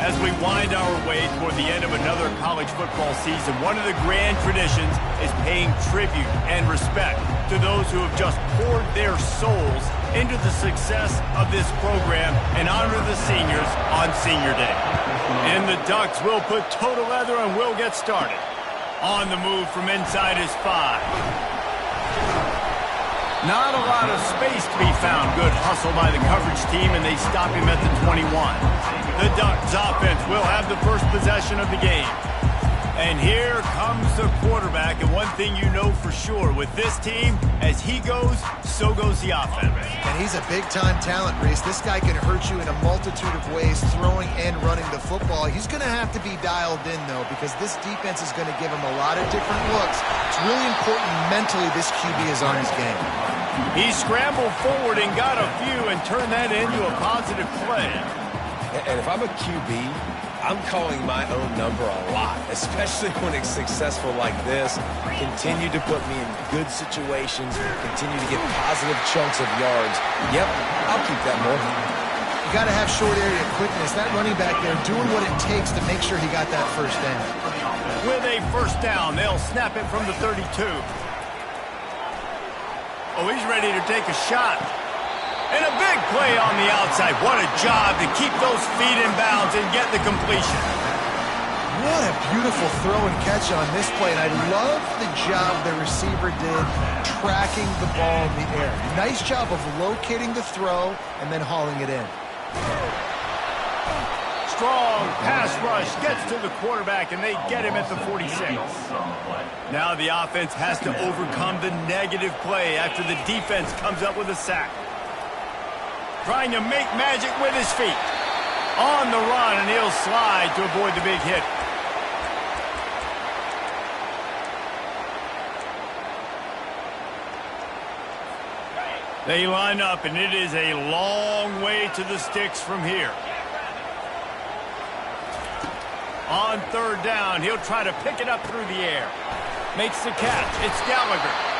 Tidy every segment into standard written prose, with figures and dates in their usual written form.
As we wind our way toward the end of another college football season, one of the grand traditions is paying tribute and respect to those who have just poured their souls into the success of this program and honor the seniors on Senior Day. And the Ducks will put toe to leather and will get started. On the move from inside his 5. Not a lot of space to be found. Good hustle by the coverage team, and they stop him at the 21. The Ducks offense will have the first possession of the game. And here comes the quarterback, and one thing you know for sure with this team, as he goes, so goes the offense. And he's a big-time talent, Reese. This guy can hurt you in a multitude of ways, throwing and running the football. He's going to have to be dialed in, though, because this defense is going to give him a lot of different looks. It's really important mentally this QB is on his game. He scrambled forward and got a few and turned that into a positive play. And if I'm a QB, I'm calling my own number a lot, especially when it's successful like this. Continue to put me in good situations, continue to get positive chunks of yards. Yep, I'll keep that more. You got to have short area quickness. That running back there doing what it takes to make sure he got that first down. With a first down, they'll snap it from the 32. Oh, he's ready to take a shot. And a big play on the outside. What a job to keep those feet in bounds and get the completion. What a beautiful throw and catch on this play. And I love the job the receiver did tracking the ball in the air. Nice job of locating the throw and then hauling it in. Strong pass rush gets to the quarterback, and they get him at the 46. Now the offense has to overcome the negative play after the defense comes up with a sack. Trying to make magic with his feet. On the run, and he'll slide to avoid the big hit. They line up, and it is a long way to the sticks from here. On third down, he'll try to pick it up through the air. Makes the catch. It's Gallagher.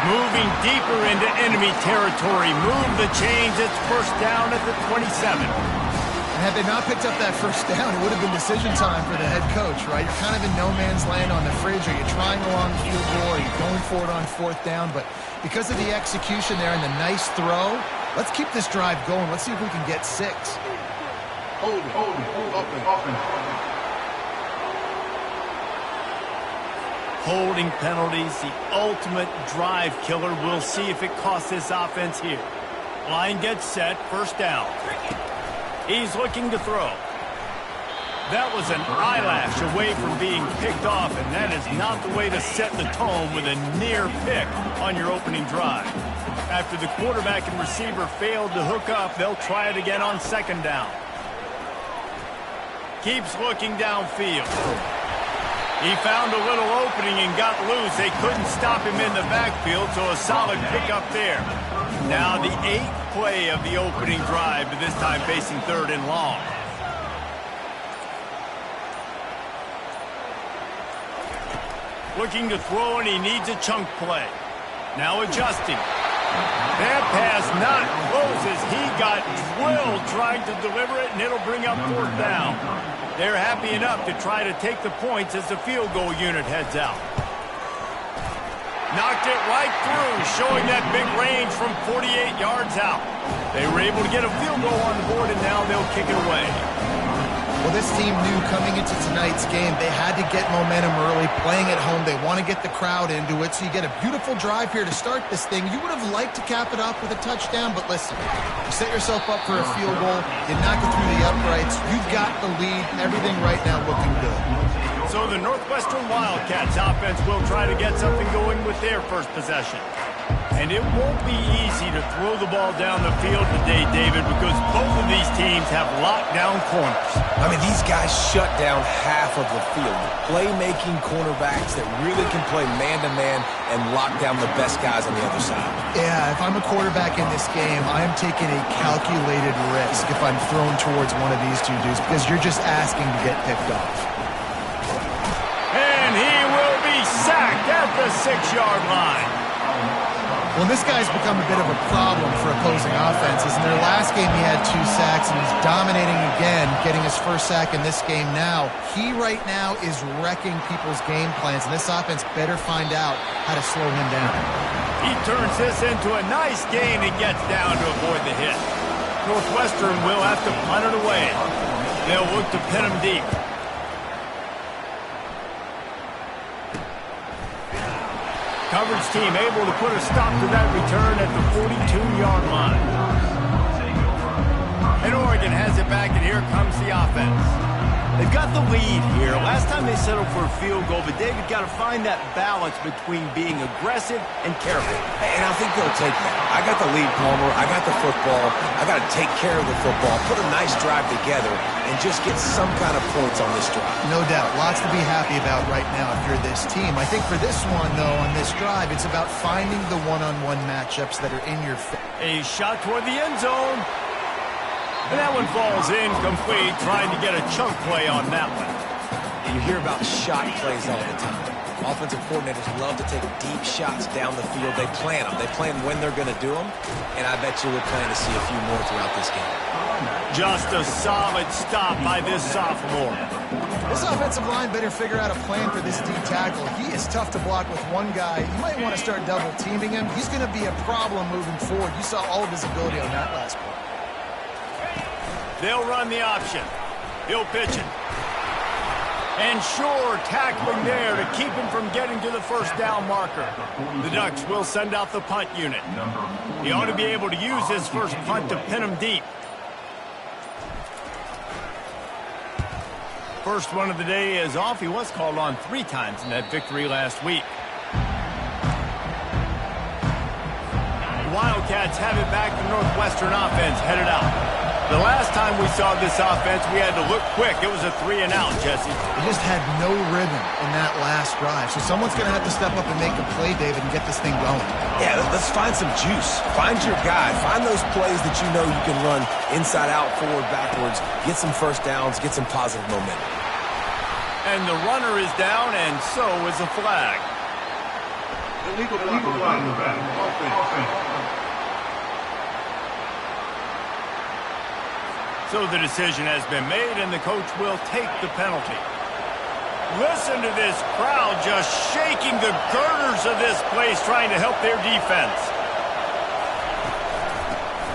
Moving deeper into enemy territory. Move the chains. It's first down at the 27. And had they not picked up that first down, it would have been decision time for the head coach, right? You're kind of in no man's land on the fridge. Are you trying along the field goal? Are you going for it on fourth down? But because of the execution there and the nice throw, let's keep this drive going. Let's see if we can get 6. Hold, open. Holding penalties, the ultimate drive killer. We'll see if it costs this offense here. Line gets set, first down. He's looking to throw. That was an eyelash away from being picked off, and that is not the way to set the tone with a near pick on your opening drive. After the quarterback and receiver failed to hook up, they'll try it again on second down. Keeps looking downfield. He found a little opening and got loose. They couldn't stop him in the backfield, so a solid pickup there. Now the 8th play of the opening drive, but this time facing third and long. Looking to throw, and he needs a chunk play. Now adjusting. That pass not close as he got drilled trying to deliver it, and it'll bring up fourth down. They're happy enough to try to take the points as the field goal unit heads out. Knocked it right through, showing that big range from 48 yards out. They were able to get a field goal on the board, and now they'll kick it away. Well, this team knew coming into tonight's game they had to get momentum early, playing at home. They want to get the crowd into it, so you get a beautiful drive here to start this thing. You would have liked to cap it off with a touchdown, but listen, you set yourself up for a field goal, you knock it through the uprights, you've got the lead, everything right now looking good. So the Northwestern Wildcats offense will try to get something going with their first possession. And it won't be easy to throw the ball down the field today, David, because both of these teams have lockdown corners. I mean, these guys shut down half of the field. Playmaking cornerbacks that really can play man-to-man and lock down the best guys on the other side. Yeah, if I'm a quarterback in this game, I'm taking a calculated risk if I'm thrown towards one of these two dudes, because you're just asking to get picked off. And he will be sacked at the 6-yard line. Well, this guy's become a bit of a problem for opposing offenses. In their last game, he had 2 sacks, and he's dominating again, getting his first sack in this game now. He right now is wrecking people's game plans, and this offense better find out how to slow him down. He turns this into a nice gain and gets down to avoid the hit. Northwestern will have to punt it away. They'll look to pin him deep. Coverage team able to put a stop to that return at the 42-yard line. And Oregon has it back, and here comes the offense. They've got the lead here. Last time they settled for a field goal, but David got to find that balance between being aggressive and careful. And I think they'll take that. I got the lead, Palmer. I got the football. I got to take care of the football, put a nice drive together, and just get some kind of points on this drive. No doubt. Lots to be happy about right now if you're this team. I think for this one, though, on this drive, it's about finding the one-on-one matchups that are in your face. A shot toward the end zone. And that one falls incomplete, trying to get a chunk play on that one. You hear about shot plays all the time. Offensive coordinators love to take deep shots down the field. They plan them. They plan when they're going to do them. And I bet you we're planning to see a few more throughout this game. Just a solid stop by this sophomore. This offensive line better figure out a plan for this D tackle. He is tough to block with one guy. You might want to start double teaming him. He's going to be a problem moving forward. You saw all of his ability on that last play. They'll run the option. He'll pitch it. And sure, tackling there to keep him from getting to the first down marker. The Ducks will send out the punt unit. He ought to be able to use his first punt to pin him deep. First one of the day is off. He was called on 3 times in that victory last week. The Wildcats have it back. The Northwestern offense headed out. The last time we saw this offense, we had to look quick. It was a 3-and-out, Jesse. They just had no rhythm in that last drive. So someone's going to have to step up and make a play, David, and get this thing going. Yeah, let's find some juice. Find your guy. Find those plays that you know you can run inside out, forward, backwards. Get some first downs. Get some positive momentum. And the runner is down, and so is a flag. Illegal flag. Offense. So the decision has been made, and the coach will take the penalty. Listen to this crowd just shaking the girders of this place, trying to help their defense.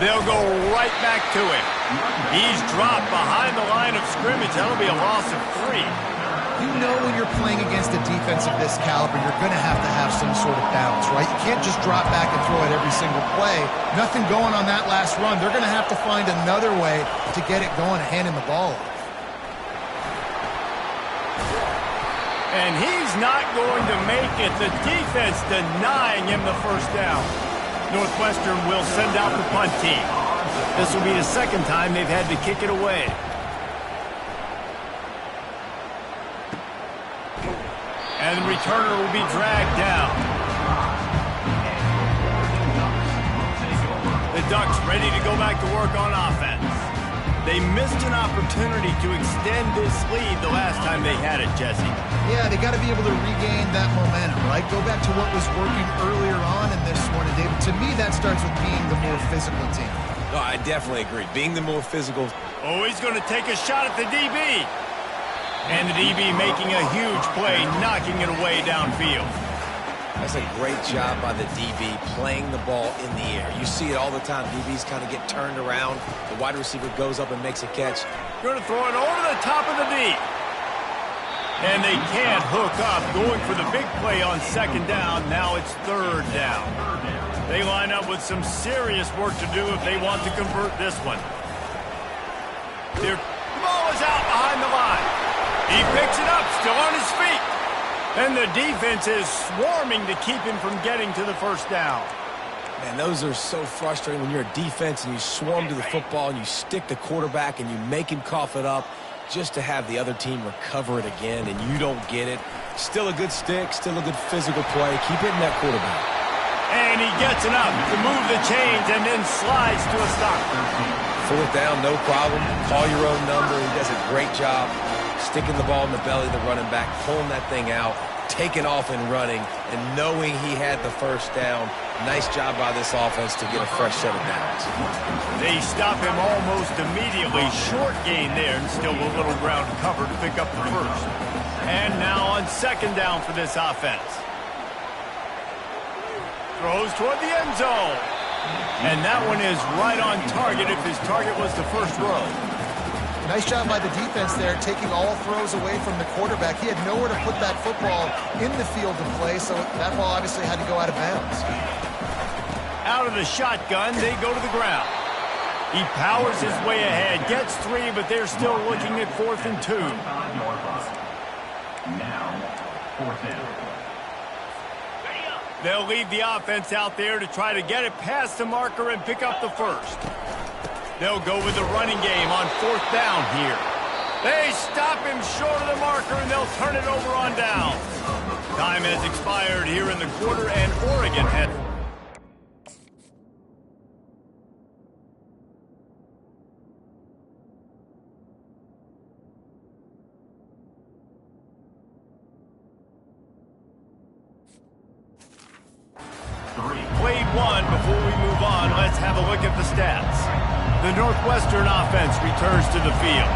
They'll go right back to him. He's dropped behind the line of scrimmage. That'll be a loss of 3. You know when you're playing against a defense of this caliber, you're going to have some sort of balance, right? You can't just drop back and throw it every single play. Nothing going on that last run. They're going to have to find another way to get it going and hand him the ball off. And he's not going to make it. The defense denying him the first down. Northwestern will send out the punt team. This will be the second time they've had to kick it away. And the returner will be dragged down. The Ducks ready to go back to work on offense. They missed an opportunity to extend this lead the last time they had it, Jesse. Yeah, they got to be able to regain that momentum, right? Go back to what was working earlier on in this one. And David, to me, that starts with being the more physical team. No, I definitely agree. Being the more physical. Oh, he's going to take a shot at the DB. And the DB making a huge play, knocking it away downfield. That's a great job by the DB playing the ball in the air. You see it all the time. DBs kind of get turned around. The wide receiver goes up and makes a catch. Going to throw it over the top of the deep. And they can't hook up. Going for the big play on second down. Now it's third down. They line up with some serious work to do if they want to convert this one. The ball is out behind the line. He picks it up, still on his feet. And the defense is swarming to keep him from getting to the first down. Man, those are so frustrating when you're a defense and you swarm to the football and you stick the quarterback and you make him cough it up just to have the other team recover it again and you don't get it. Still a good stick, still a good physical play. Keep hitting that quarterback. And he gets enough to move the chains and then slides to a stop. Fourth down, no problem. Call your own number. He does a great job sticking the ball in the belly of the running back, pulling that thing out, taking off and running, and knowing he had the first down Nice job by this offense to get a fresh set of downs. They stop him almost immediately. Short gain there, and still a little ground cover to pick up the first. And now on second down for this offense. Throws toward the end zone. And that one is right on target if his target was the first row. Nice job by the defense there, taking all throws away from the quarterback. He had nowhere to put that football in the field to play, so that ball obviously had to go out of bounds. Out of the shotgun, they go to the ground. He powers his way ahead, gets 3, but they're still looking at 4th and 2. Now, 4th down. They'll leave the offense out there to try to get it past the marker and pick up the first. They'll go with the running game on 4th down here. They stop him short of the marker, and they'll turn it over on down. Time has expired here in the quarter, and Oregon has... Played one. Before we move on, let's have a look at the stats. The Northwestern offense returns to the field.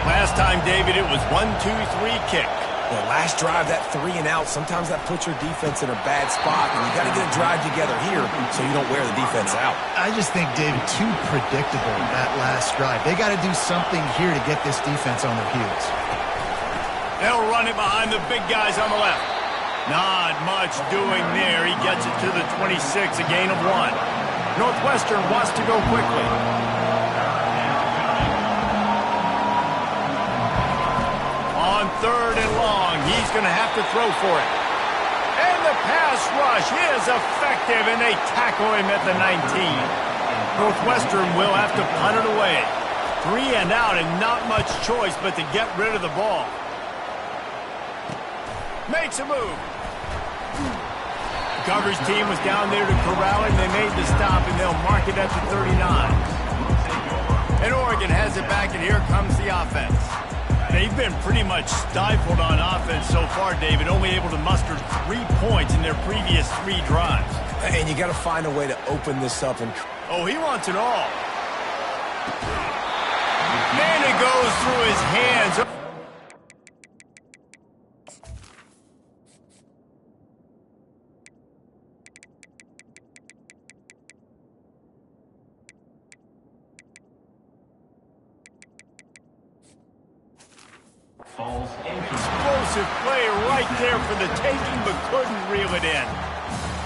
Last time, David, it was 1-2-3 kick. The last drive, that 3 and out, sometimes that puts your defense in a bad spot, and you got to get a drive together here so you don't wear the defense out. I just think, David, too predictable that last drive. They got to do something here to get this defense on their heels. They'll run it behind the big guys on the left. Not much doing there. He gets it to the 26, a gain of 1. Northwestern wants to go quickly. On 3rd and long, he's going to have to throw for it. And the pass rush is effective, and they tackle him at the 19. Northwestern will have to punt it away. 3 and out, and not much choice but to get rid of the ball. Makes a move. The coverage team was down there to corral him. They made the stop, and they'll mark it at the 39. And Oregon has it back, and here comes the offense. They've been pretty much stifled on offense so far, David, only able to muster 3 points in their previous 3 drives. And you got to find a way to open this up. And oh, he wants it all. And it goes through his hands. Explosive play right there for the taking, but couldn't reel it in.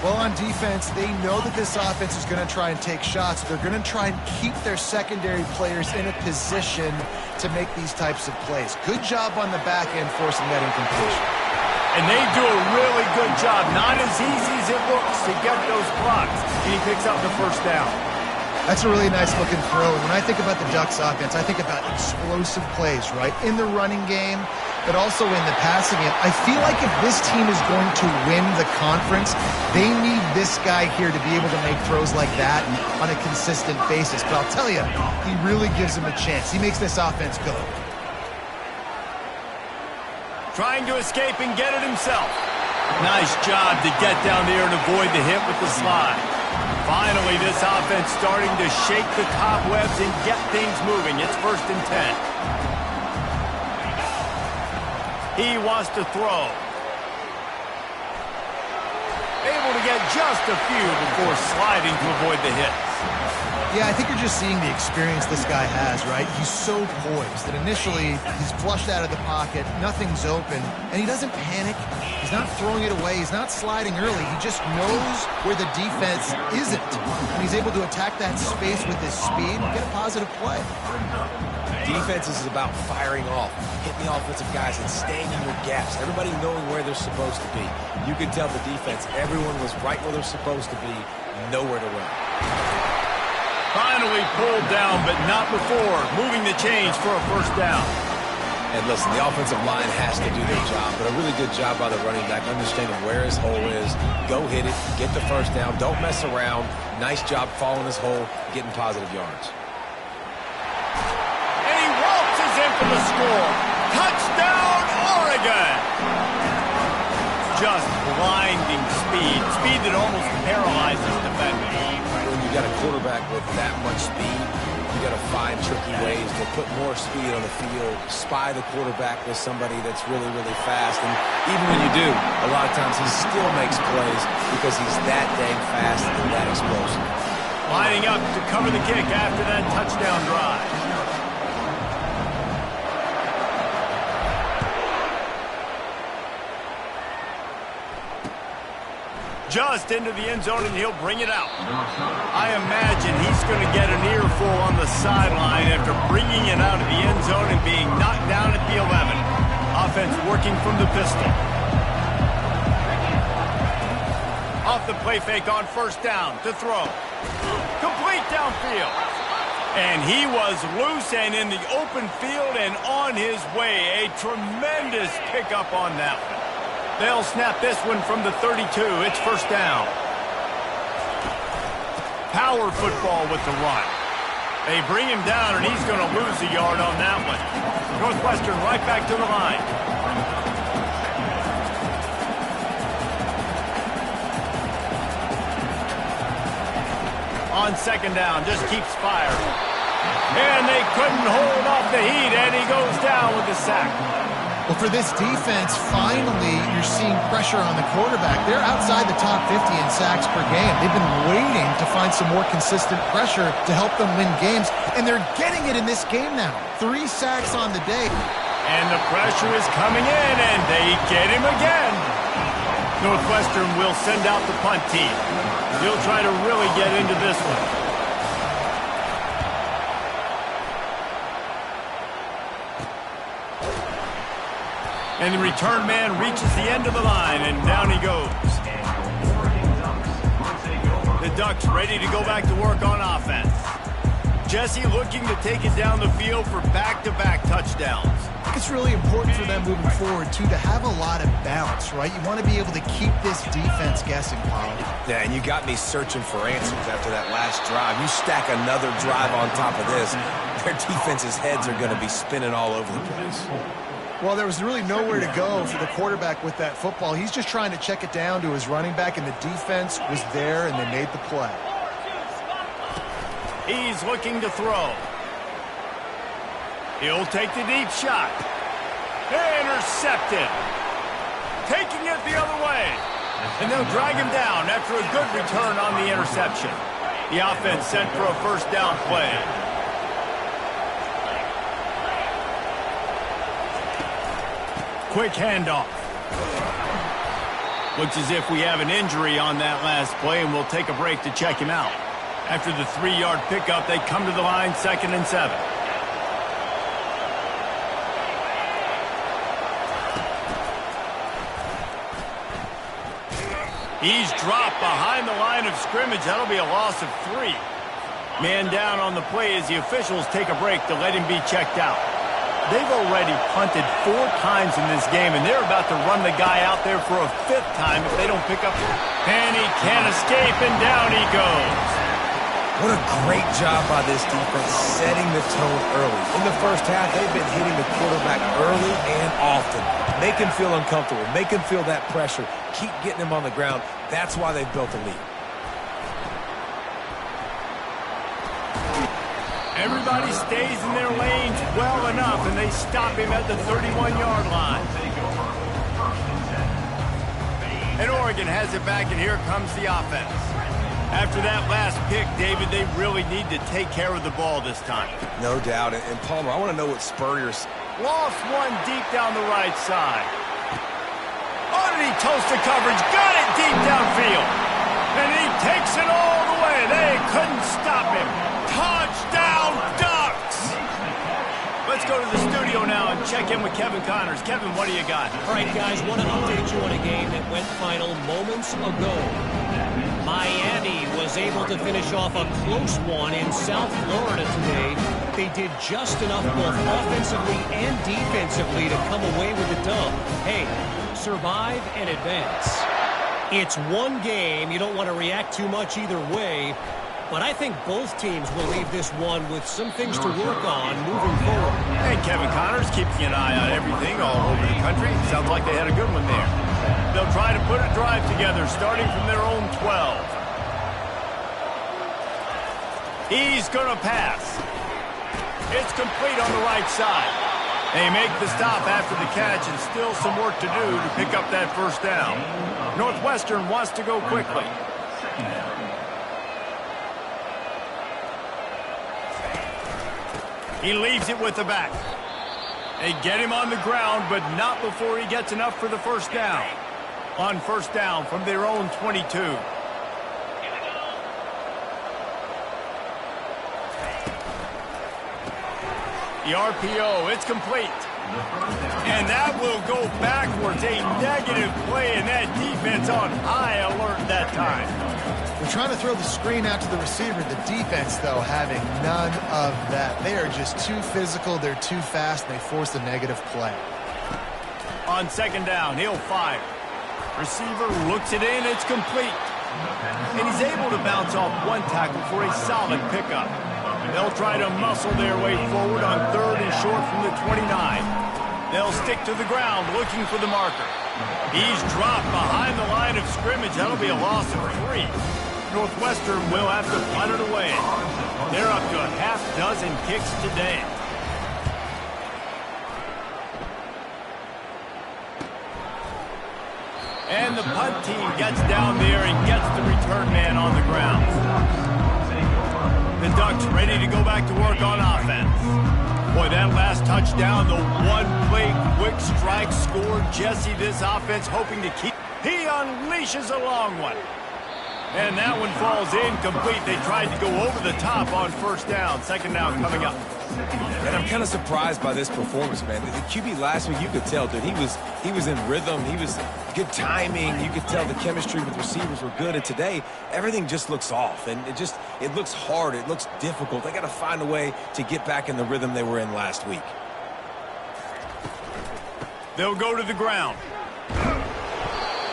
Well, on defense, they know that this offense is going to try and take shots. They're going to try and keep their secondary players in a position to make these types of plays. Good job on the back end forcing that incompletion. And they do a really good job. Not as easy as it looks to get those blocks. And he picks up the first down. That's a really nice looking throw. When I think about the Ducks offense, I think about explosive plays, right? In the running game, but also in the passing game. I feel like if this team is going to win the conference, they need this guy here to be able to make throws like that on a consistent basis. But I'll tell you, he really gives him a chance. He makes this offense go. Trying to escape and get it himself. Nice job to get down there and avoid the hit with the slide. Finally, this offense starting to shake the cobwebs and get things moving. It's 1st and 10. He wants to throw. Able to get just a few before sliding to avoid the hits. Yeah, I think you're just seeing the experience this guy has, right? He's so poised that initially he's flushed out of the pocket, nothing's open, and he doesn't panic. He's not throwing it away. He's not sliding early. He just knows where the defense isn't, and he's able to attack that space with his speed and get a positive play. defense is about firing off, hitting the offensive guys and staying in your gaps, everybody knowing where they're supposed to be. You can tell the defense, everyone was right where they're supposed to be, nowhere to run. Finally pulled down, but not before. Moving the chains for a first down. And listen, the offensive line has to do their job, but a really good job by the running back, understanding where his hole is. Go hit it, get the first down, don't mess around. Nice job following his hole, getting positive yards. And he waltzes in for the score. Touchdown, Oregon! Just blinding speed. Speed that almost paralyzes defenders. When you got a quarterback with that much speed, you got to find tricky ways to put more speed on the field, spy the quarterback with somebody that's really, really fast. And even when you do, a lot of times he still makes plays because he's that dang fast and that explosive. Lining up to cover the kick after that touchdown drive. Just into the end zone, and he'll bring it out. I imagine he's going to get an earful on the sideline after bringing it out of the end zone and being knocked down at the 11. Offense working from the pistol. Off the play fake on first down to throw. Complete downfield. And he was loose and in the open field and on his way. A tremendous pickup on that one. They'll snap this one from the 32. It's first down. Power football with the run. They bring him down, and he's going to lose a yard on that one. Northwestern right back to the line. On second down, just keeps firing. And they couldn't hold off the heat, and he goes down with the sack. Well, for this defense, finally, you're seeing pressure on the quarterback. They're outside the top 50 in sacks per game. They've been waiting to find some more consistent pressure to help them win games, and they're getting it in this game now. 3 sacks on the day. And the pressure is coming in, and they get him again. Northwestern will send out the punt team. He'll try to really get into this one. And the return man reaches the end of the line, and down he goes. The Ducks ready to go back to work on offense. Jesse looking to take it down the field for back-to-back touchdowns. It's really important for them moving forward, too, to have a lot of bounce, right? You want to be able to keep this defense guessing, Paul. Yeah, and you got me searching for answers after that last drive. You stack another drive on top of this, their defense's heads are going to be spinning all over the place. Well, there was really nowhere to go for the quarterback with that football. He's just trying to check it down to his running back, and the defense was there, and they made the play. He's looking to throw. He'll take the deep shot. Intercepted. Taking it the other way. And they'll drag him down after a good return on the interception. The offense sent for a first down play. Quick handoff. Looks as if we have an injury on that last play, and we'll take a break to check him out. After the 3-yard pickup, they come to the line, 2nd and 7. He's dropped behind the line of scrimmage. That'll be a loss of 3. Man down on the play as the officials take a break to let him be checked out. They've already punted 4 times in this game, and they're about to run the guy out there for a 5th time if they don't pick up. And he can't escape, and down he goes. What a great job by this defense setting the tone early. In the first half, they've been hitting the quarterback early and often. Make him feel uncomfortable. Make him feel that pressure. Keep getting him on the ground. That's why they've built a lead. Everybody stays in their lanes well enough, and they stop him at the 31-yard line. And Oregon has it back, and here comes the offense. After that last pick, David, they really need to take care of the ball this time. No doubt. And Palmer, I want to know what Spurrier's... Lost one deep down the right side. Underneath toasted coverage, got it deep downfield. And he takes it all the way. They couldn't stop him. Touchdown, Ducks! Let's go to the studio now and check in with Kevin Connors. Kevin, what do you got? All right, guys, want to update you on a game that went final moments ago. Miami was able to finish off a close one in South Florida today. They did just enough both offensively and defensively to come away with the dub. Hey, survive and advance. It's one game. You don't want to react too much either way. But I think both teams will leave this one with some things to work on moving forward. Hey, Kevin Connors keeping an eye on everything all over the country. Sounds like they had a good one there. they'll try to put a drive together, starting from their own 12. He's going to pass. It's complete on the right side. They make the stop after the catch, and still some work to do to pick up that first down. Northwestern wants to go quickly. He leaves it with the back. They get him on the ground, but not before he gets enough for the first down. On first down from their own 22. The RPO, it's complete. And that will go backwards. A negative play, and that defense on high alert that time. We're trying to throw the screen out to the receiver. The defense, though, having none of that. They are just too physical, they're too fast, and they force a negative play. On second down, he'll fire. Receiver looks it in, it's complete. And he's able to bounce off one tackle for a solid pickup. They'll try to muscle their way forward on third and short from the 29. They'll stick to the ground looking for the marker. He's dropped behind the line of scrimmage. That'll be a loss of 3. Northwestern will have to punt it away. They're up to a half dozen kicks today. And the punt team gets down there and gets the return man on the ground. The Ducks ready to go back to work on offense. Boy, that last touchdown, the one-play quick strike score. Jesse, this offense hoping to keep. He unleashes a long one. And that one falls incomplete. They tried to go over the top on first down. Second down coming up. And I'm kind of surprised by this performance, man. The QB last week, you could tell, dude, he was in rhythm. He was good timing. You could tell the chemistry with receivers were good. And today, everything just looks off. And it looks hard. It looks difficult. They got to find a way to get back in the rhythm they were in last week. They'll go to the ground.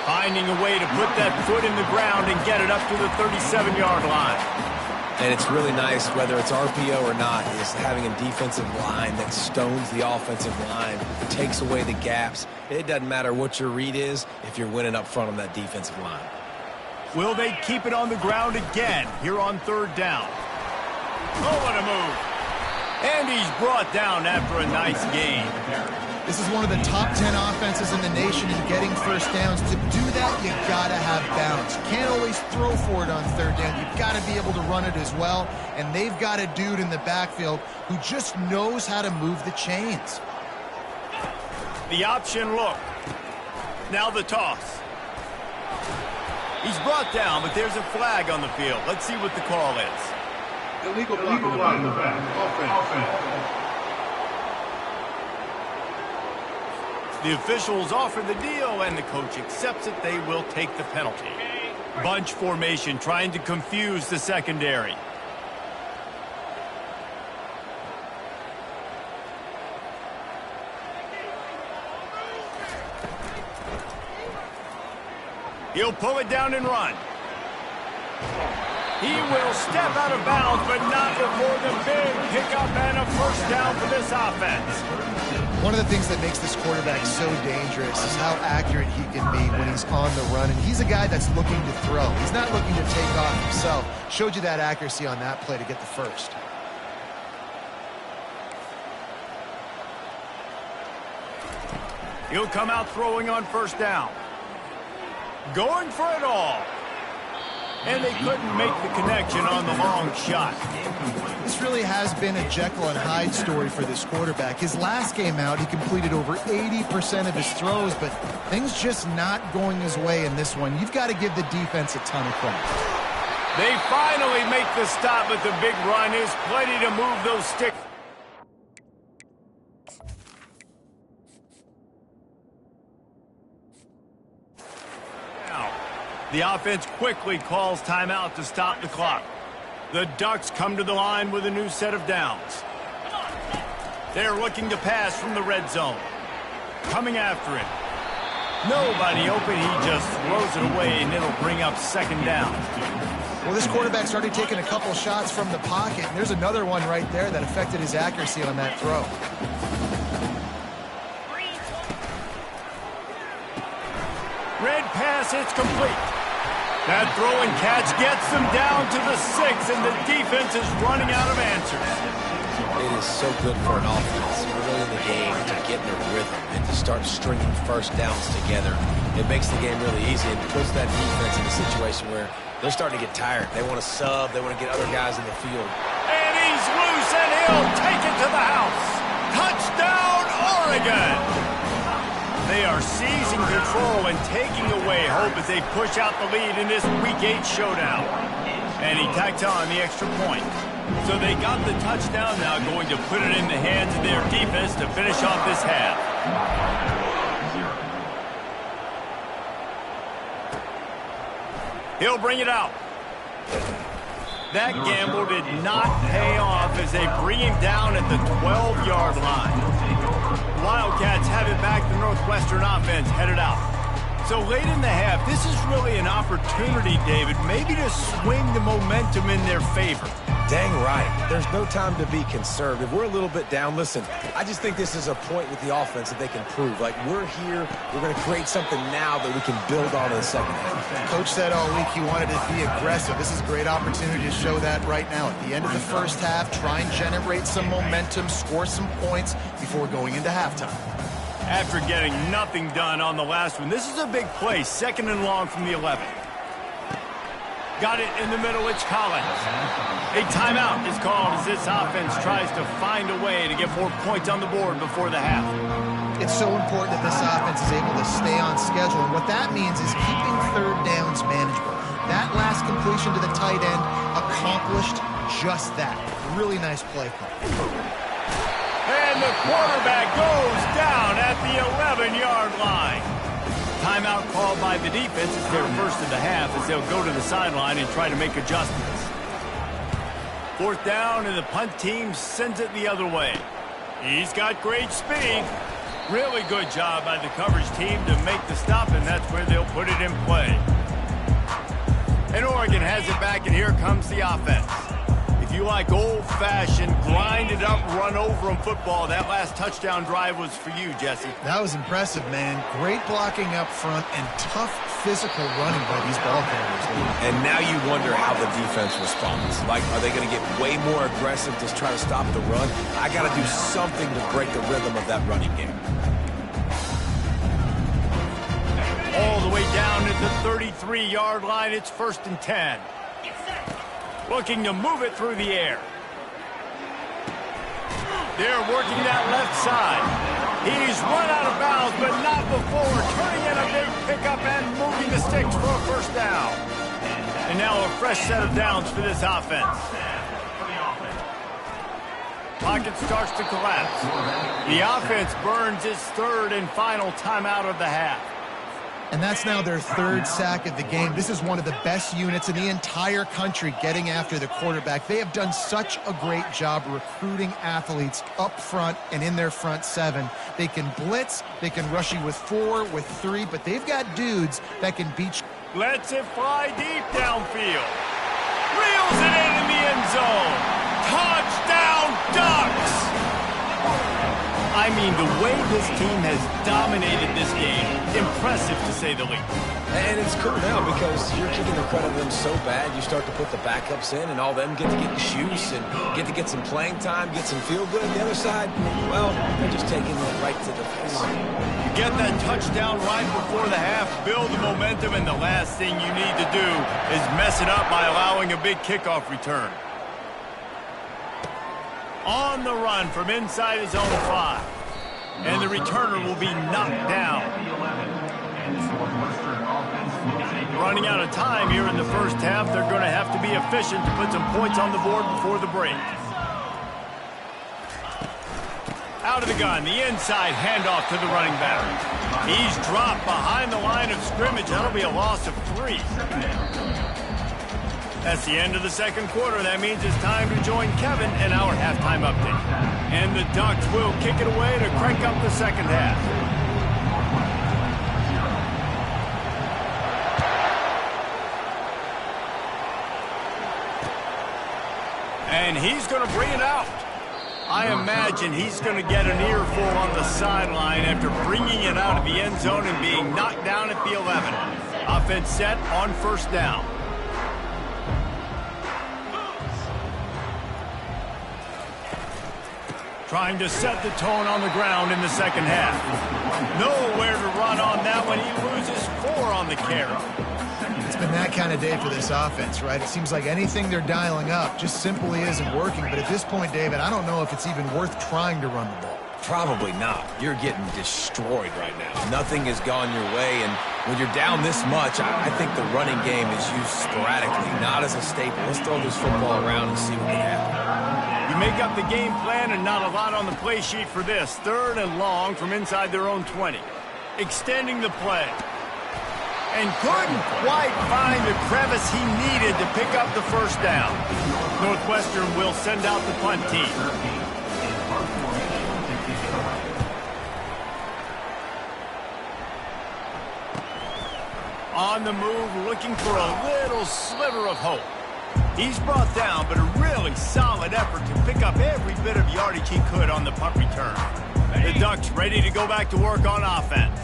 Finding a way to put that foot in the ground and get it up to the 37-yard line. And it's really nice, whether it's RPO or not, is having a defensive line that stones the offensive line, takes away the gaps. It doesn't matter what your read is if you're winning up front on that defensive line. Will they keep it on the ground again here on third down? Oh, what a move. And he's brought down after a nice gain. This is one of the top 10 offenses in the nation in getting first downs. To do that, you gotta have balance. You can't always throw for it on third down. You've got to be able to run it as well. And they've got a dude in the backfield who just knows how to move the chains. The option look. Now the toss. He's brought down, but there's a flag on the field. Let's see what the call is. Illegal flag in the back. Offense. The officials offer the deal, and the coach accepts it. They will take the penalty. Bunch formation trying to confuse the secondary. He'll pull it down and run. He will step out of bounds, but not before the big pickup and a first down for this offense. One of the things that makes this quarterback so dangerous is how accurate he can be when he's on the run. And he's a guy that's looking to throw. He's not looking to take off himself. Showed you that accuracy on that play to get the first. He'll come out throwing on first down. Going for it all. And they couldn't make the connection on the long shot. This really has been a Jekyll and Hyde story for this quarterback. His last game out, he completed over 80% of his throws, but things just not going his way in this one. You've got to give the defense a ton of credit. They finally make the stop, but the big run is plenty to move those sticks. The offense quickly calls timeout to stop the clock. The Ducks come to the line with a new set of downs. They're looking to pass from the red zone. Coming after it. Nobody open. He just throws it away, and it'll bring up second down. Well, this quarterback started taking a couple shots from the pocket, and there's another one right there that affected his accuracy on that throw. Ready pass, it's complete. That throw and catch gets them down to the 6, and the defense is running out of answers. It is so good for an offense early in the game to get in a rhythm and to start stringing first downs together. It makes the game really easy and puts that defense in a situation where they're starting to get tired. They want to sub. They want to get other guys in the field. And he's loose, and he'll take it to the house. Touchdown, Oregon! They are seizing control and taking away hope as they push out the lead in this Week 8 showdown. And he tacked on the extra point. So they got the touchdown, now going to put it in the hands of their defense to finish off this half. He'll bring it out. That gamble did not pay off as they bring him down at the 12-yard line. Wildcats have it back. The Northwestern offense headed out. So late in the half, this is really an opportunity, David, maybe to swing the momentum in their favor. Dang right. There's no time to be conservative. We're a little bit down. Listen, I just think this is a point with the offense that they can prove. Like, we're here. We're going to create something now that we can build on in the second half. Coach said all week he wanted to be aggressive. This is a great opportunity to show that right now. At the end of the first half, try and generate some momentum, score some points before going into halftime. After getting nothing done on the last one, this is a big play. 2nd and long from the 11. Got it in the middle, it's Collins. A timeout is called as this offense tries to find a way to get more points on the board before the half. It's so important that this offense is able to stay on schedule, and what that means is keeping third downs manageable. That last completion to the tight end accomplished just that. Really nice play call. And the quarterback goes down at the 11-yard line. Timeout called by the defense. It's their first of the half as they'll go to the sideline and try to make adjustments. 4th down, and the punt team sends it the other way. He's got great speed. Really good job by the coverage team to make the stop, and that's where they'll put it in play. And Oregon has it back, and here comes the offense. If you like old-fashioned, grind-it-up, run-over-'em football, that last touchdown drive was for you, Jesse. That was impressive, man. Great blocking up front and tough physical running by these ball carriers. And now you wonder how the defense responds. Like, are they going to get way more aggressive to try to stop the run? I got to do something to break the rhythm of that running game. All the way down at the 33-yard line, it's 1st and 10. Looking to move it through the air. They're working that left side. He's run out of bounds, but not before turning in a big pickup and moving the sticks for a 1st down. And now a fresh set of downs for this offense. Pocket starts to collapse. The offense burns its 3rd and final timeout of the half. And that's now their 3rd sack of the game. This is one of the best units in the entire country getting after the quarterback. They have done such a great job recruiting athletes up front and in their front 7. They can blitz, they can rush you with 4, with 3, but they've got dudes that can beat you. Lets it fly deep downfield. Reels it in the end zone. Touchdown, Ducks! I mean, the way this team has dominated this game, impressive to say the least. And it's cool now because you're kicking the credit of them so bad, you start to put the backups in, and all them get to get shoes and get some playing time, get some feel good. The other side, well, they're just taking it right to the face. You get that touchdown right before the half, build the momentum, and the last thing you need to do is mess it up by allowing a big kickoff return. On the run from inside his own 5. And the returner will be knocked down. Running out of time here in the first half. They're going to have to be efficient to put some points on the board before the break. Out of the gun, the inside handoff to the running back. He's dropped behind the line of scrimmage. That'll be a loss of 3. That's the end of the 2nd quarter. That means it's time to join Kevin in our halftime update. And the Ducks will kick it away to crank up the 2nd half. And he's going to bring it out. I imagine he's going to get an earful on the sideline after bringing it out of the end zone and being knocked down at the 11. Offense set on first down. Trying to set the tone on the ground in the second half. Nowhere to run on that one. He loses 4 on the carry. It's been that kind of day for this offense, right? It seems like anything they're dialing up just simply isn't working. But at this point, David, I don't know if it's even worth trying to run the ball. Probably not. You're getting destroyed right now. Nothing has gone your way, and when you're down this much, I think the running game is used sporadically, not as a staple. Let's throw this football around and see what can happen. You make up the game plan and not a lot on the play sheet for this. 3rd and long from inside their own 20. Extending the play. And couldn't quite find the crevice he needed to pick up the first down. Northwestern will send out the punt team. On the move, looking for a little sliver of hope. He's brought down, but a really solid effort to pick up every bit of yardage he could on the punt return. The Ducks ready to go back to work on offense.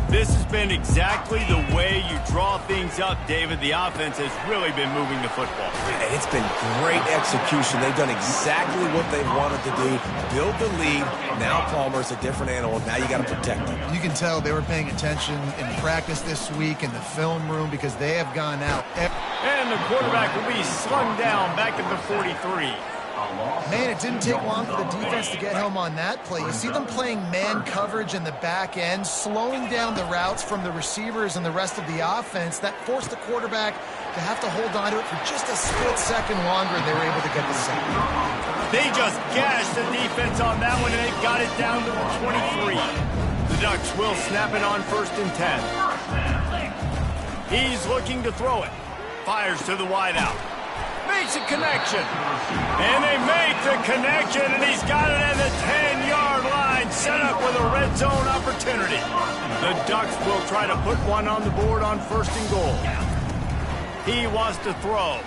This has been exactly the way you draw things up, David. The offense has really been moving the football. And it's been great execution. They've done exactly what they've wanted to do. Build the lead. Now Palmer's a different animal. Now you got to protect him. You can tell they were paying attention in practice this week in the film room because they have gone out. And the quarterback will be slung down back at the 43. Man, it didn't take long for the defense to get home on that play. You see them playing man coverage in the back end, slowing down the routes from the receivers and the rest of the offense. That forced the quarterback to have to hold on to it for just a split second longer, and they were able to get the sack. They just gashed the defense on that one, and they got it down to the 23. The Ducks will snap it on 1st and 10. He's looking to throw it. Fires to the wideout. Makes a connection. And they make the connection, and he's got it at the 10-yard line, set up with a red zone opportunity. The Ducks will try to put one on the board on 1st and goal. He wants to throw.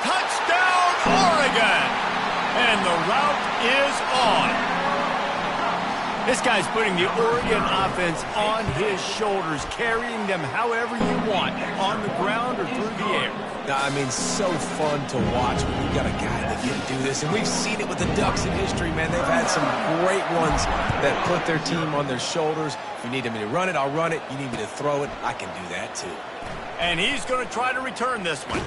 Touchdown, Oregon! And the route is on. This guy's putting the Oregon offense on his shoulders, carrying them however you want, on the ground or through the air. I mean, so fun to watch when you've got a guy that can do this. And we've seen it with the Ducks in history, man. They've had some great ones that put their team on their shoulders. If you need me to run it, I'll run it. You need me to throw it, I can do that too. And he's going to try to return this one.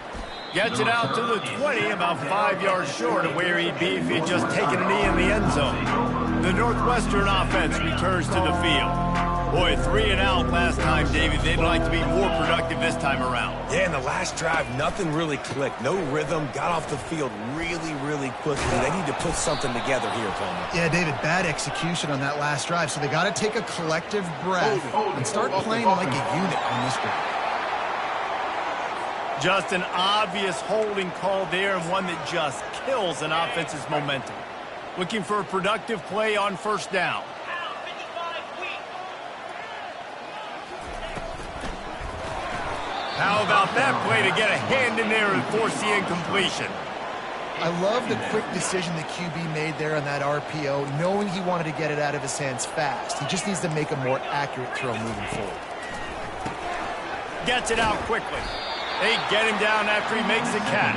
Gets it out to the 20, about 5 yards short of where he'd be if he'd just taken a knee in the end zone. The Northwestern offense returns to the field. Boy, 3 and out last time, David. They'd like to be more productive this time around. Yeah, in the last drive, nothing really clicked. No rhythm. Got off the field really, really quickly. They need to put something together here, Palmer. Yeah, David, bad execution on that last drive. So they got to take a collective breath and start playing like a unit on this drive. Just an obvious holding call there, and one that just kills an offense's momentum. Looking for a productive play on 1st down. How about that play to get a hand in there and force the incompletion? I love the quick decision the QB made there on that RPO, knowing he wanted to get it out of his hands fast. He just needs to make a more accurate throw moving forward. Gets it out quickly. They get him down after he makes the catch.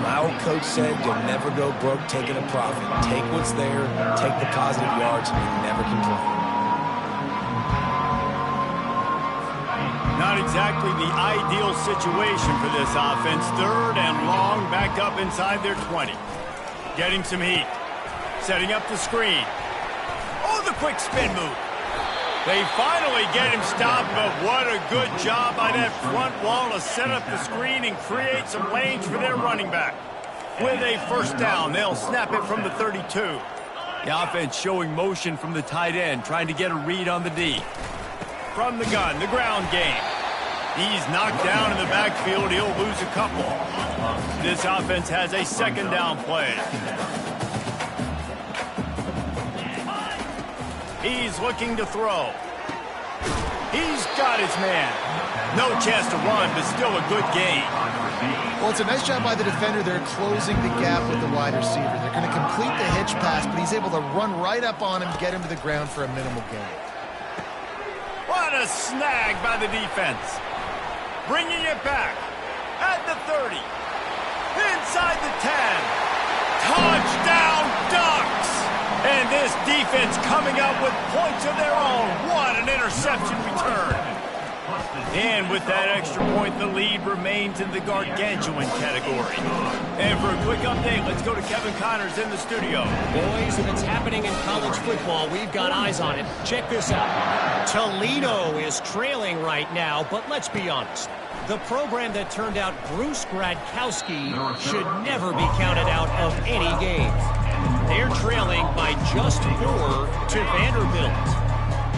My old coach said you'll never go broke taking a profit. Take what's there, take the positive yards, and never complain. Not exactly the ideal situation for this offense. 3rd and long, back up inside their 20. Getting some heat. Setting up the screen. Oh, the quick spin move. They finally get him stopped, but what a good job by that front wall to set up the screen and create some lanes for their running back. With a 1st down, they'll snap it from the 32. The offense showing motion from the tight end, trying to get a read on the D. From the gun, the ground game. He's knocked down in the backfield. He'll lose a couple. This offense has a 2nd down play. He's looking to throw. He's got his man. No chance to run, but still a good gain. Well, it's a nice job by the defender. They're closing the gap with the wide receiver. They're going to complete the hitch pass, but he's able to run right up on him, get him to the ground for a minimal gain. What a snag by the defense. Bringing it back at the 30. Inside the 10. Touchdown Ducks! And this defense coming up with points of their own. What an interception return. And with that extra point, the lead remains in the gargantuan category. And for a quick update, let's go to Kevin Connors in the studio. Boys, if it's happening in college football, we've got eyes on it. Check this out. Toledo is trailing right now, but let's be honest. The program that turned out Bruce Gradkowski should never be counted out of any game. They're trailing by just 4 to Vanderbilt.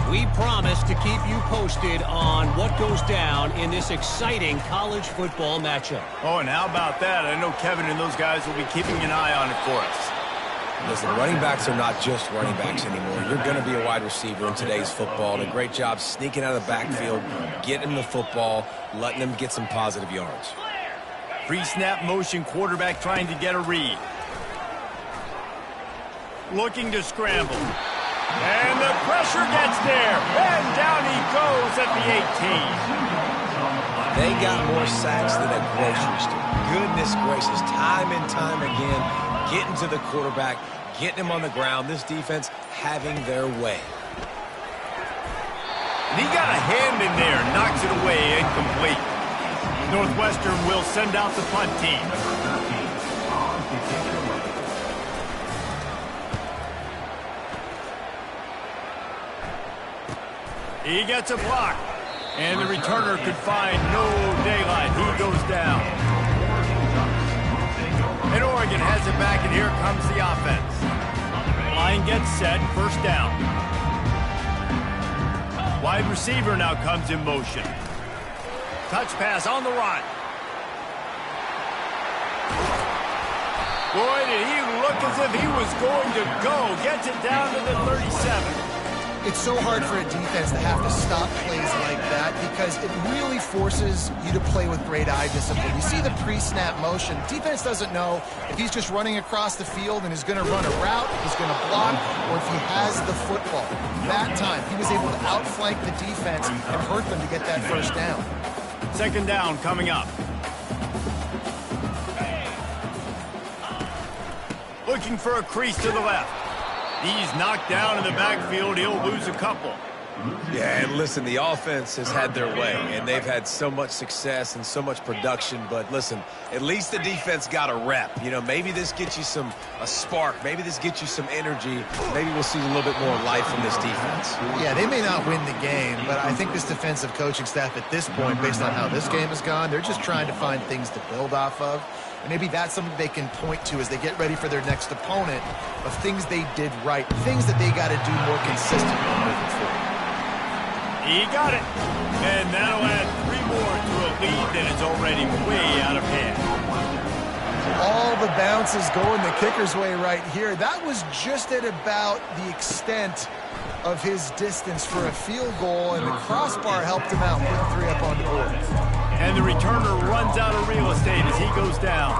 We promise to keep you posted on what goes down in this exciting college football matchup. Oh, and how about that? I know Kevin and those guys will be keeping an eye on it for us. Listen, running backs are not just running backs anymore. You're going to be a wide receiver in today's football. And a great job sneaking out of the backfield, getting the football, letting them get some positive yards. Pre-snap motion, quarterback trying to get a read. Looking to scramble. And the pressure gets there. And down he goes at the 18. They got more sacks than a grocery store. Goodness gracious, time and time again, getting to the quarterback, getting him on the ground. This defense having their way. And he got a hand in there, knocks it away, incomplete. Northwestern will send out the punt team. He gets a block, and the returner could find no daylight. He goes down. And Oregon has it back, and here comes the offense. Line gets set, first down. Wide receiver now comes in motion. Touch pass on the run. Boy, did he look as if he was going to go. Gets it down to the 37. It's so hard for a defense to have to stop plays like that because it really forces you to play with great eye discipline. You see the pre-snap motion. Defense doesn't know if he's just running across the field and is going to run a route, if he's going to block, or if he has the football. That time, he was able to outflank the defense and hurt them to get that first down. Second down coming up. Looking for a crease to the left. He's knocked down in the backfield. He'll lose a couple. Yeah, and listen, the offense has had their way, and they've had so much success and so much production. But listen, at least the defense got a rep. You know, maybe this gets you a spark. Maybe this gets you some energy. Maybe we'll see a little bit more life from this defense. Yeah, they may not win the game, but I think this defensive coaching staff at this point, based on how this game has gone, they're just trying to find things to build off of. And maybe that's something they can point to as they get ready for their next opponent of things they did right, things that they got to do more consistently moving forward. He got it. And that'll add 3 more to a lead that is already way out of hand. All the bounces going the kicker's way right here. That was just at about the extent of his distance for a field goal, and the crossbar helped him out, putting 3 up on the board. And the returner runs out of real estate as he goes down.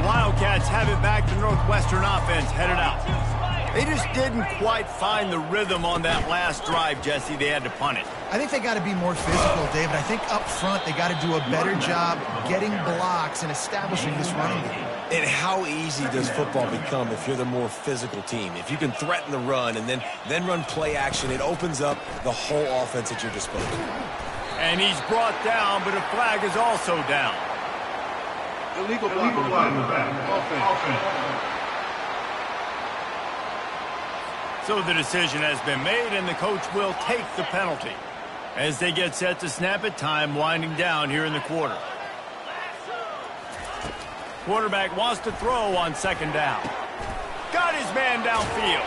The Wildcats have it back. The Northwestern offense headed out. They just didn't quite find the rhythm on that last drive, Jesse. They had to punt it. I think they got to be more physical, David. I think up front they got to do a better job getting blocks and establishing this running game. And how easy does football become if you're the more physical team? If you can threaten the run and then run play action, it opens up the whole offense at your disposal. And he's brought down, but a flag is also down. Illegal flag in the back. Offense. So the decision has been made, and the coach will take the penalty. As they get set to snap it, time winding down here in the quarter. Quarterback wants to throw on second down. Got his man downfield.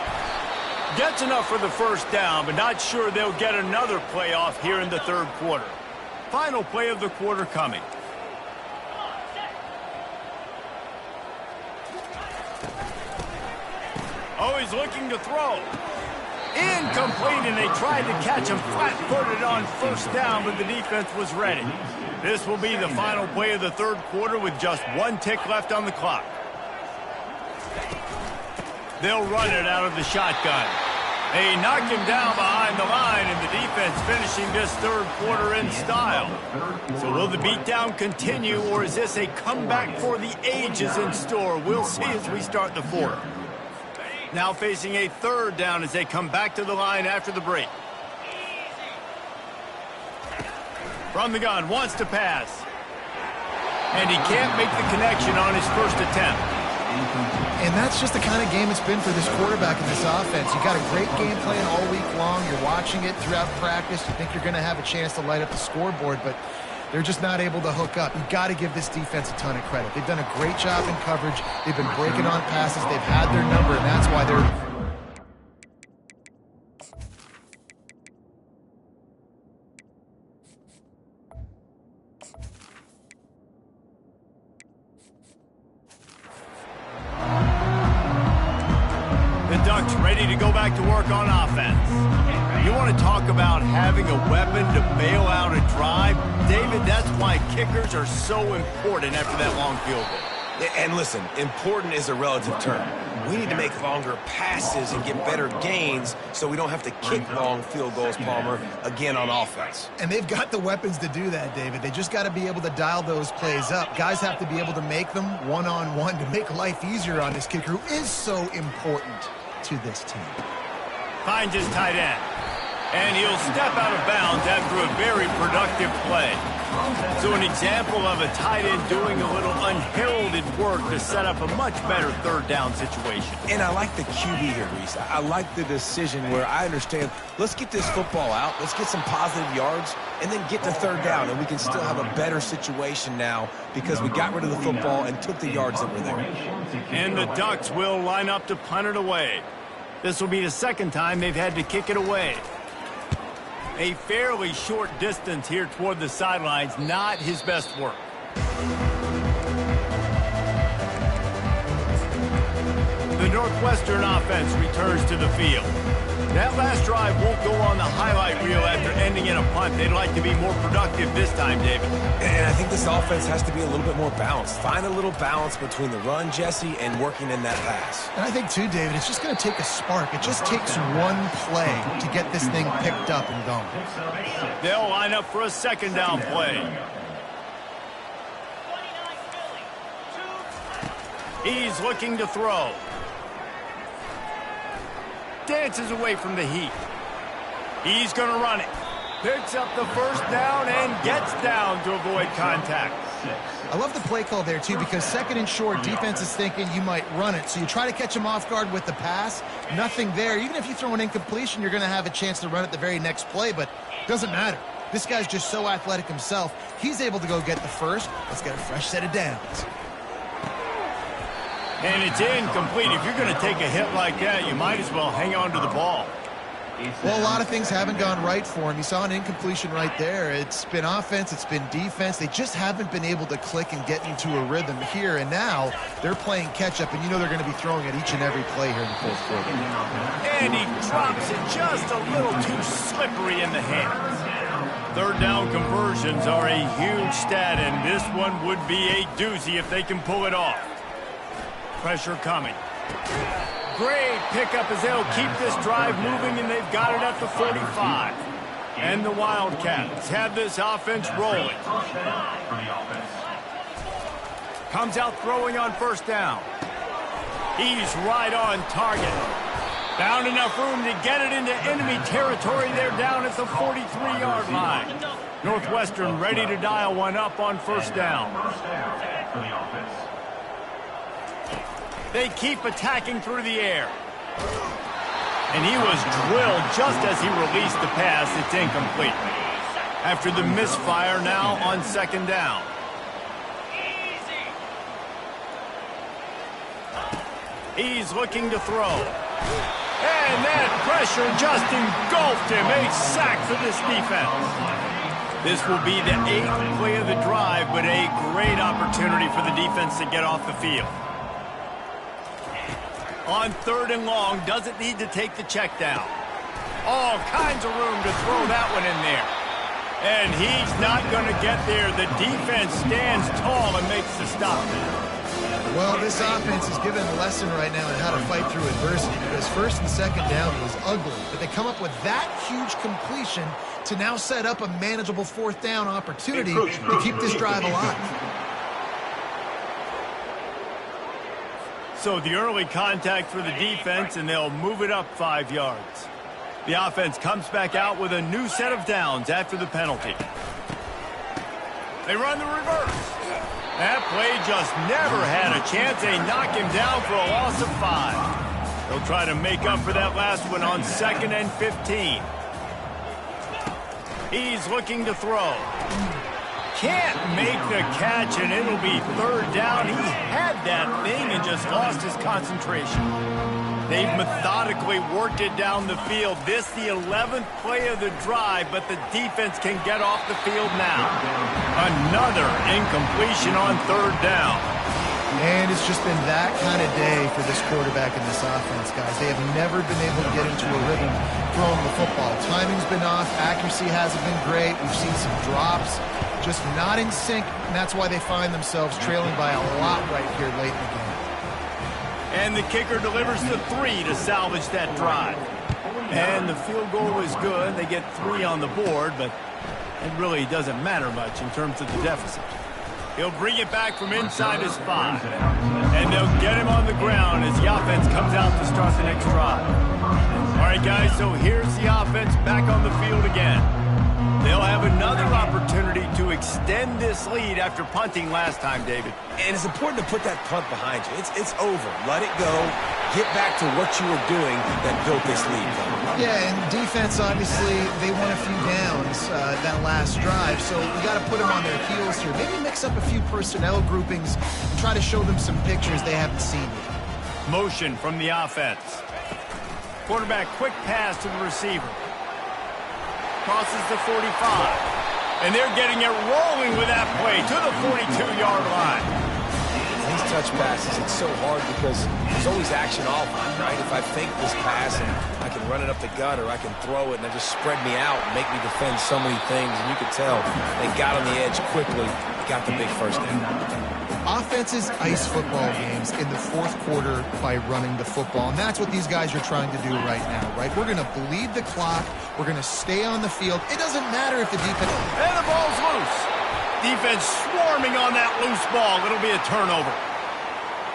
Gets enough for the first down, but not sure they'll get another play off here in the third quarter. Final play of the quarter coming. Oh, he's looking to throw. Incomplete, and they tried to catch him flat-footed on first down, but the defense was ready. This will be the final play of the third quarter with just 1 tick left on the clock. They'll run it out of the shotgun. They knock him down behind the line, and the defense finishing this third quarter in style. So will the beatdown continue, or is this a comeback for the ages in store? We'll see as we start the fourth. Now facing a third down as they come back to the line after the break. From the gun, wants to pass. And he can't make the connection on his first attempt. And that's just the kind of game it's been for this quarterback in this offense. You got a great game plan all week long. You're watching it throughout practice. You think you're going to have a chance to light up the scoreboard, but they're just not able to hook up. You've got to give this defense a ton of credit. They've done a great job in coverage. They've been breaking on passes. They've had their number, and that's why they're... ready to go back to work on offense. You want to talk about having a weapon to bail out a drive? David, that's why kickers are so important after that long field goal. And listen, important is a relative term. We need to make longer passes and get better gains so we don't have to kick long field goals, Palmer, again on offense. And they've got the weapons to do that, David. They just got to be able to dial those plays up. Guys have to be able to make them one-on-one to make life easier on this kicker who is so important to this team. Finds his tight end. And he'll step out of bounds after a very productive play. So an example of a tight end doing a little unheralded work to set up a much better third down situation. And I like the QB here, Reese. I like the decision where I understand, let's get this football out, let's get some positive yards, and then get to third down, and we can still have a better situation now because we got rid of the football and took the yards that were there. And the Ducks will line up to punt it away. This will be the second time they've had to kick it away. A fairly short distance here toward the sidelines, not his best work. The Northwestern offense returns to the field. That last drive won't go on the highlight reel after ending in a punt. They'd like to be more productive this time, David. And I think this offense has to be a little bit more balanced. Find a little balance between the run, Jesse, and working in that pass. And I think, too, David, it's just going to take a spark. It just takes one play to get this thing picked up and going. They'll line up for a second down play. He's looking to throw. Dances away from the heat. He's going to run it. Picks up the first down and gets down to avoid contact. I love the play call there, too, because second and short, defense is thinking you might run it. So you try to catch him off guard with the pass. Nothing there. Even if you throw an incompletion, you're going to have a chance to run it the very next play, but it doesn't matter. This guy's just so athletic himself. He's able to go get the first. Let's get a fresh set of downs. And it's incomplete. If you're going to take a hit like that, you might as well hang on to the ball. Well, a lot of things haven't gone right for him. You saw an incompletion right there. It's been offense, it's been defense. They just haven't been able to click and get into a rhythm here. And now they're playing catch-up, and you know they're going to be throwing at each and every play here in the fourth quarter. And he drops it just a little too slippery in the hands. Third down conversions are a huge stat, and this one would be a doozy if they can pull it off. Pressure coming. Great pickup as they'll keep this drive moving, and they've got it at the 45. And the Wildcats have this offense rolling. Comes out throwing on first down. He's right on target. Found enough room to get it into enemy territory. They're down at the 43-yard line. Northwestern ready to dial one up on first down. They keep attacking through the air. And he was drilled just as he released the pass. It's incomplete. After the misfire, now on second down. He's looking to throw. And that pressure just engulfed him. A sack for this defense. This will be the 8th play of the drive, but a great opportunity for the defense to get off the field. On third and long, doesn't need to take the check down. All kinds of room to throw that one in there. And he's not going to get there. The defense stands tall and makes the stop. Well, this offense is given a lesson right now on how to fight through adversity because first and second down was ugly, but they come up with that huge completion to now set up a manageable fourth down opportunity to keep this drive alive. So the early contact for the defense, and they'll move it up 5 yards. The offense comes back out with a new set of downs after the penalty. They run the reverse. That play just never had a chance. They knock him down for a loss of 5. They'll try to make up for that last one on 2nd and 15. He's looking to throw. Can't make the catch, and it'll be 3rd down. He had that thing and just lost his concentration. They've methodically worked it down the field. This the 11th play of the drive, but the defense can get off the field now. Another incompletion on 3rd down. And it's just been that kind of day for this quarterback and this offense, guys. They have never been able to get into a rhythm throwing the football. Timing's been off. Accuracy hasn't been great. We've seen some drops. Just not in sync, and that's why they find themselves trailing by a lot right here late in the game. And the kicker delivers the 3 to salvage that drive. And the field goal is good. They get 3 on the board, but it really doesn't matter much in terms of the deficit. He'll bring it back from inside his 5. And they'll get him on the ground as the offense comes out to start the next drive. All right, guys, so here's the offense back on the field again. They'll have another opportunity to extend this lead after punting last time, David. And it's important to put that punt behind you. It's over. Let it go. Get back to what you were doing that built this lead. Yeah, and defense, obviously, they won a few downs that last drive, so we got to put them on their heels here. Maybe mix up a few personnel groupings and try to show them some pictures they haven't seen yet. Motion from the offense. Quarterback quick pass to the receiver. Crosses the 45. And they're getting it rolling with that play to the 42-yard line. These touch passes, it's so hard because there's always action all line, right? If I fake this pass and I can run it up the gut or I can throw it and they just spread me out and make me defend so many things, and you could tell they got on the edge quickly, got the big first down. Offenses ice football games in the fourth quarter by running the football, and that's what these guys are trying to do right now, right? We're going to bleed the clock. We're going to stay on the field. It doesn't matter if the defense... And the ball's loose. Defense swarming on that loose ball. It'll be a turnover.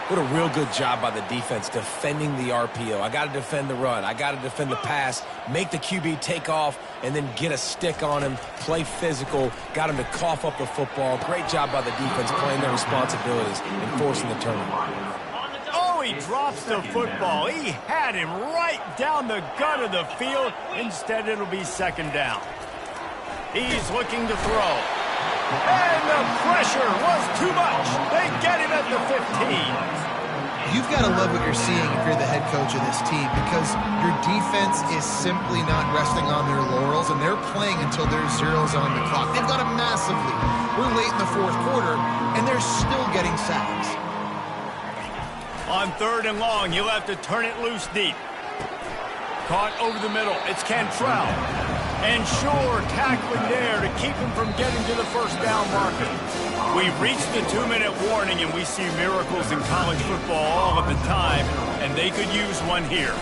What a real good job by the defense defending the RPO. I got to defend the run. I got to defend the pass, make the QB take off, and then get a stick on him, play physical, got him to cough up the football. Great job by the defense playing their responsibilities and forcing the turnover. Oh, he drops the football. He had him right down the gut of the field. Instead, it'll be 2nd down. He's looking to throw. And the pressure was too much. They get him at the 15. You've got to love what you're seeing if you're the head coach of this team because your defense is simply not resting on their laurels, and they're playing until there's zeros on the clock. They've got a massive lead. We're late in the fourth quarter, and they're still getting sacks. On 3rd and long, he'll have to turn it loose deep. Caught over the middle. It's Cantrell. And Shore tackling there to keep him from getting to the first down marker. We've reached the 2-minute warning, and we see miracles in college football all of the time, and they could use one here.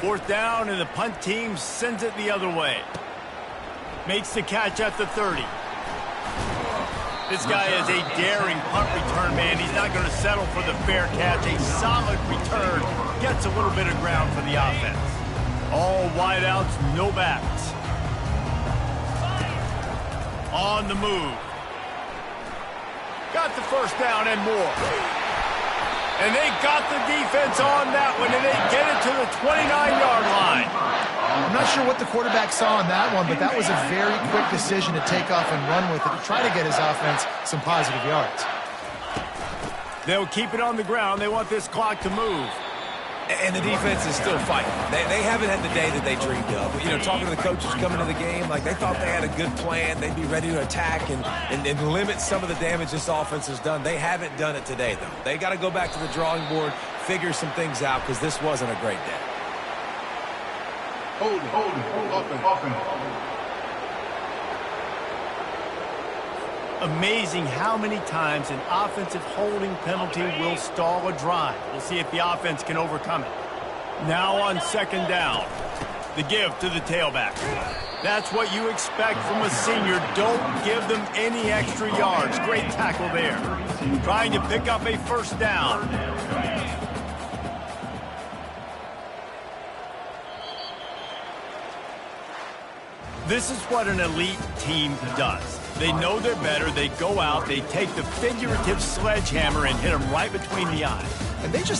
4th down, and the punt team sends it the other way. Makes the catch at the 30. This guy is a daring punt return man. He's not going to settle for the fair catch. A solid return. Gets a little bit of ground for the offense. All wideouts, no backs. On the move. Got the first down and more. And they got the defense on that one, and they get it to the 29-yard line. I'm not sure what the quarterback saw on that one, but that was a very quick decision to take off and run with it to try to get his offense some positive yards. They'll keep it on the ground. They want this clock to move. And the defense is still fighting. They haven't had the day that they dreamed of. You know, talking to the coaches coming to the game, like they thought they had a good plan. They'd be ready to attack and limit some of the damage this offense has done. They haven't done it today, though. They got to go back to the drawing board, figure some things out, because this wasn't a great day. Hold offense. amazing how many times an offensive holding penalty will stall a drive. We'll see if the offense can overcome it. Now on second down, the give to the tailback. That's what you expect from a senior. Don't give them any extra yards. Great tackle there. Trying to pick up a first down. This is what an elite team does. They know they're better. They go out, they take the figurative sledgehammer and hit them right between the eyes. And they just